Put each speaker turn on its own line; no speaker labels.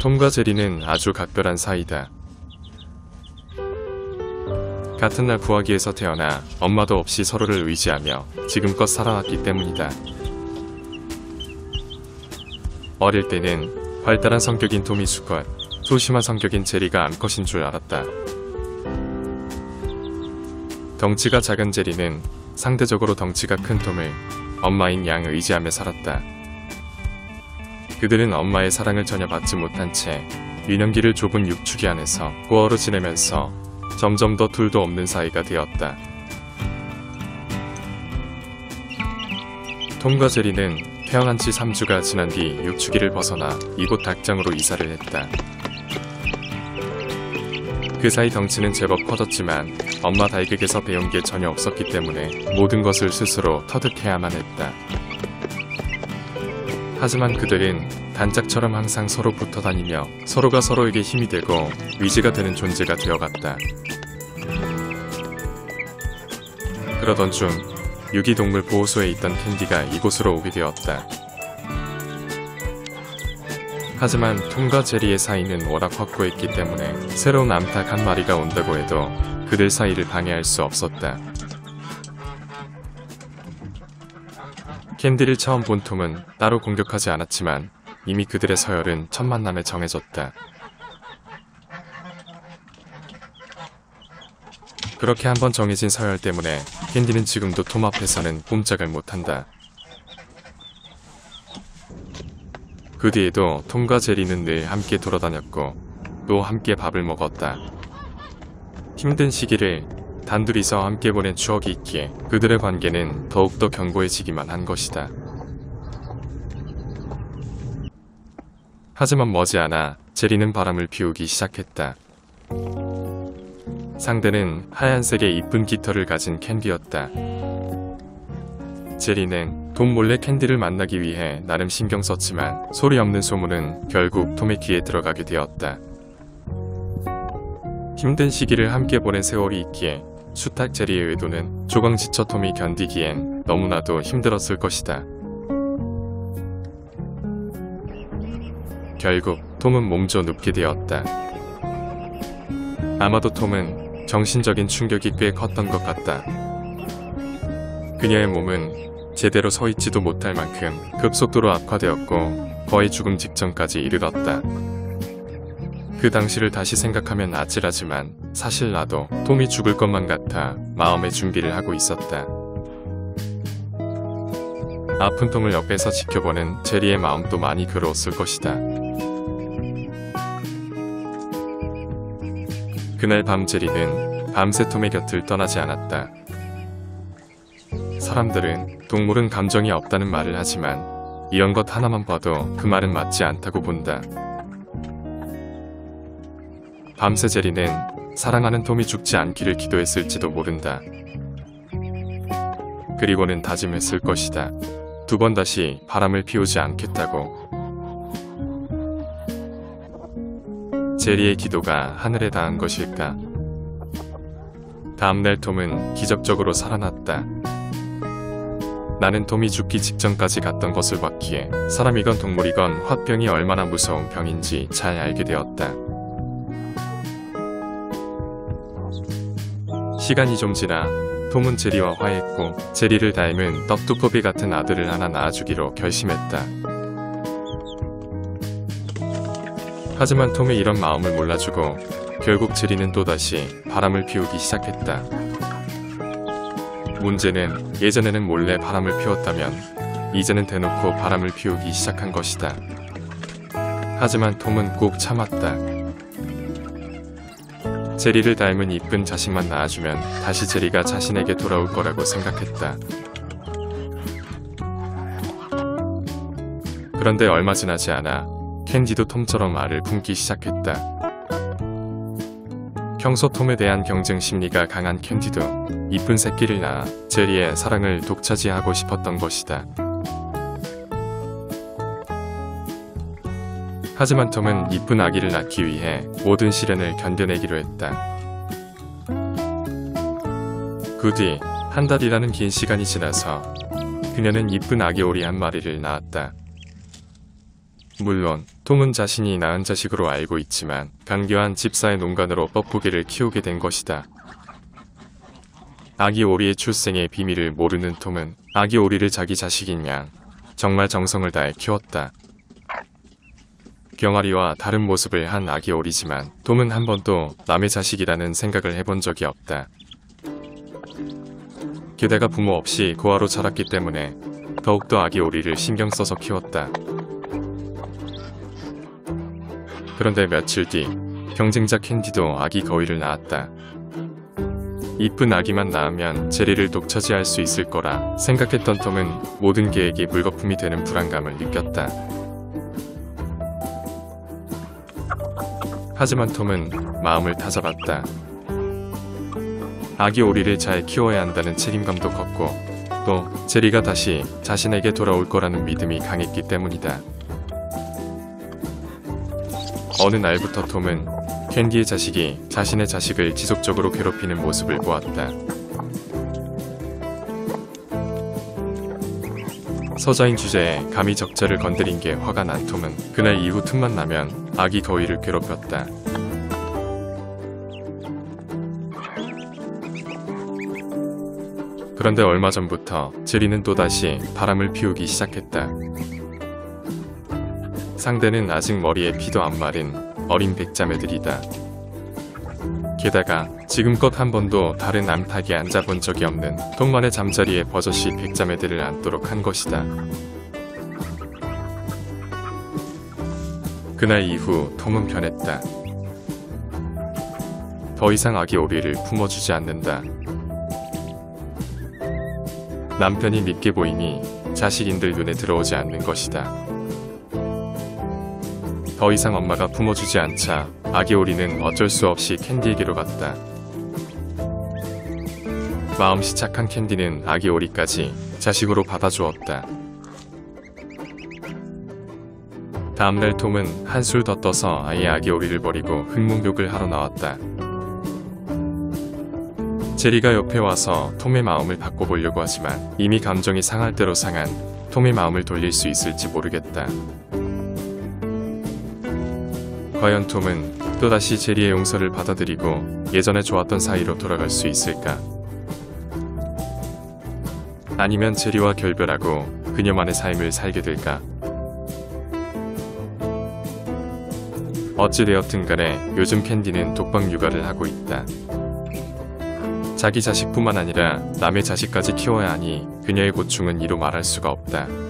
톰과 제리는 아주 각별한 사이다. 같은 날 부화기에서 태어나 엄마도 없이 서로를 의지하며 지금껏 살아왔기 때문이다. 어릴 때는 발달한 성격인 톰이 수컷, 소심한 성격인 제리가 암컷인 줄 알았다. 덩치가 작은 제리는 상대적으로 덩치가 큰 톰을 엄마인 양 의지하며 살았다. 그들은 엄마의 사랑을 전혀 받지 못한 채 유년기를 좁은 육축이 안에서 부어로 지내면서 점점 더 둘도 없는 사이가 되었다. 톰과 제리는 태어난 지 3주가 지난 뒤 육축이를 벗어나 이곳 닭장으로 이사를 했다. 그 사이 덩치는 제법 커졌지만 엄마 달극에서 배운 게 전혀 없었기 때문에 모든 것을 스스로 터득해야만 했다. 하지만 그들은 단짝처럼 항상 서로 붙어 다니며 서로가 서로에게 힘이 되고 의지가 되는 존재가 되어갔다. 그러던 중 유기동물 보호소에 있던 캔디가 이곳으로 오게 되었다. 하지만 톰과 제리의 사이는 워낙 확고했기 때문에 새로운 암탉 한 마리가 온다고 해도 그들 사이를 방해할 수 없었다. 캔디를 처음 본 톰은 따로 공격하지 않았지만 이미 그들의 서열은 첫 만남에 정해졌다. 그렇게 한번 정해진 서열 때문에 캔디는 지금도 톰 앞에서는 꼼짝을 못한다. 그 뒤에도 톰과 제리는 늘 함께 돌아다녔고 또 함께 밥을 먹었다. 힘든 시기를 단둘이서 함께 보낸 추억이 있기에 그들의 관계는 더욱더 견고해지기만 한 것이다. 하지만 머지않아 제리는 바람을 피우기 시작했다. 상대는 하얀색의 이쁜 깃털을 가진 캔디였다. 제리는 톰 몰래 캔디를 만나기 위해 나름 신경 썼지만 소리 없는 소문은 결국 톰의 귀에 들어가게 되었다. 힘든 시기를 함께 보낸 세월이 있기에 수탉 제리의 의도는 조강 지쳐 톰이 견디기엔 너무나도 힘들었을 것이다. 결국 톰은 몸져 눕게 되었다. 아마도 톰은 정신적인 충격이 꽤 컸던 것 같다. 그녀의 몸은 제대로 서 있지도 못할 만큼 급속도로 악화되었고 거의 죽음 직전까지 이르렀다. 그 당시를 다시 생각하면 아찔하지만 사실 나도 톰이 죽을 것만 같아 마음의 준비를 하고 있었다. 아픈 톰을 옆에서 지켜보는 제리의 마음도 많이 괴로웠을 것이다. 그날 밤 제리는 밤새 톰의 곁을 떠나지 않았다. 사람들은 동물은 감정이 없다는 말을 하지만 이런 것 하나만 봐도 그 말은 맞지 않다고 본다. 밤새 제리는 사랑하는 톰이 죽지 않기를 기도했을지도 모른다. 그리고는 다짐했을 것이다. 두 번 다시 바람을 피우지 않겠다고. 제리의 기도가 하늘에 닿은 것일까? 다음날 톰은 기적적으로 살아났다. 나는 톰이 죽기 직전까지 갔던 것을 봤기에 사람이건 동물이건 화병이 얼마나 무서운 병인지 잘 알게 되었다. 시간이 좀 지나 톰은 제리와 화해했고 제리를 닮은 떡두꺼비 같은 아들을 하나 낳아주기로 결심했다. 하지만 톰의 이런 마음을 몰라주고 결국 제리는 또다시 바람을 피우기 시작했다. 문제는 예전에는 몰래 바람을 피웠다면 이제는 대놓고 바람을 피우기 시작한 것이다. 하지만 톰은 꼭 참았다. 제리를 닮은 이쁜 자식만 낳아주면 다시 제리가 자신에게 돌아올 거라고 생각했다. 그런데 얼마 지나지 않아 캔디도 톰처럼 알을 품기 시작했다. 평소 톰에 대한 경쟁 심리가 강한 캔디도 이쁜 새끼를 낳아 제리의 사랑을 독차지하고 싶었던 것이다. 하지만 톰은 이쁜 아기를 낳기 위해 모든 시련을 견뎌내기로 했다. 그 뒤 한 달이라는 긴 시간이 지나서 그녀는 이쁜 아기 오리 한 마리를 낳았다. 물론 톰은 자신이 낳은 자식으로 알고 있지만 강교한 집사의 농간으로 뻐꾸기를 키우게 된 것이다. 아기 오리의 출생의 비밀을 모르는 톰은 아기 오리를 자기 자식인 양 정말 정성을 다해 키웠다. 병아리와 다른 모습을 한 아기 오리지만 톰은 한 번도 남의 자식이라는 생각을 해본 적이 없다. 게다가 부모 없이 고아로 자랐기 때문에 더욱더 아기 오리를 신경 써서 키웠다. 그런데 며칠 뒤 경쟁자 캔디도 아기 거위를 낳았다. 이쁜 아기만 낳으면 제리를 독차지할 수 있을 거라 생각했던 톰은 모든 계획이 물거품이 되는 불안감을 느꼈다. 하지만 톰은 마음을 다잡았다. 아기 오리를 잘 키워야 한다는 책임감도 컸고 또 제리가 다시 자신에게 돌아올 거라는 믿음이 강했기 때문이다. 어느 날부터 톰은 캔디의 자식이 자신의 자식을 지속적으로 괴롭히는 모습을 보았다. 서자인 주제에 감히 적자를 건드린 게 화가 난 톰은 그날 이후 틈만 나면 아기 거위를 괴롭혔다. 그런데 얼마 전부터 제리는 또다시 바람을 피우기 시작했다. 상대는 아직 머리에 피도 안 마른 어린 백자매들이다. 게다가 지금껏 한 번도 다른 암탉에 앉아본 적이 없는 톰만의 잠자리에 버젓이 백자매들을 앉도록 한 것이다. 그날 이후 톰은 변했다. 더 이상 아기 오리를 품어주지 않는다. 남편이 밉게 보이니 자식인들 눈에 들어오지 않는 것이다. 더 이상 엄마가 품어주지 않자 아기 오리는 어쩔 수 없이 캔디에게로 갔다. 마음씨 착한 캔디는 아기 오리까지 자식으로 받아주었다. 다음날 톰은 한술 더 떠서 아예 아기 오리를 버리고 흙목욕을 하러 나왔다. 제리가 옆에 와서 톰의 마음을 바꿔보려고 하지만 이미 감정이 상할 대로 상한 톰의 마음을 돌릴 수 있을지 모르겠다. 과연 톰은 또다시 제리의 용서를 받아들이고 예전에 좋았던 사이로 돌아갈 수 있을까? 아니면 제리와 결별하고 그녀만의 삶을 살게 될까? 어찌되었든 간에 요즘 캔디는 독박 육아를 하고 있다. 자기 자식뿐만 아니라 남의 자식까지 키워야 하니 그녀의 고충은 이루 말할 수가 없다.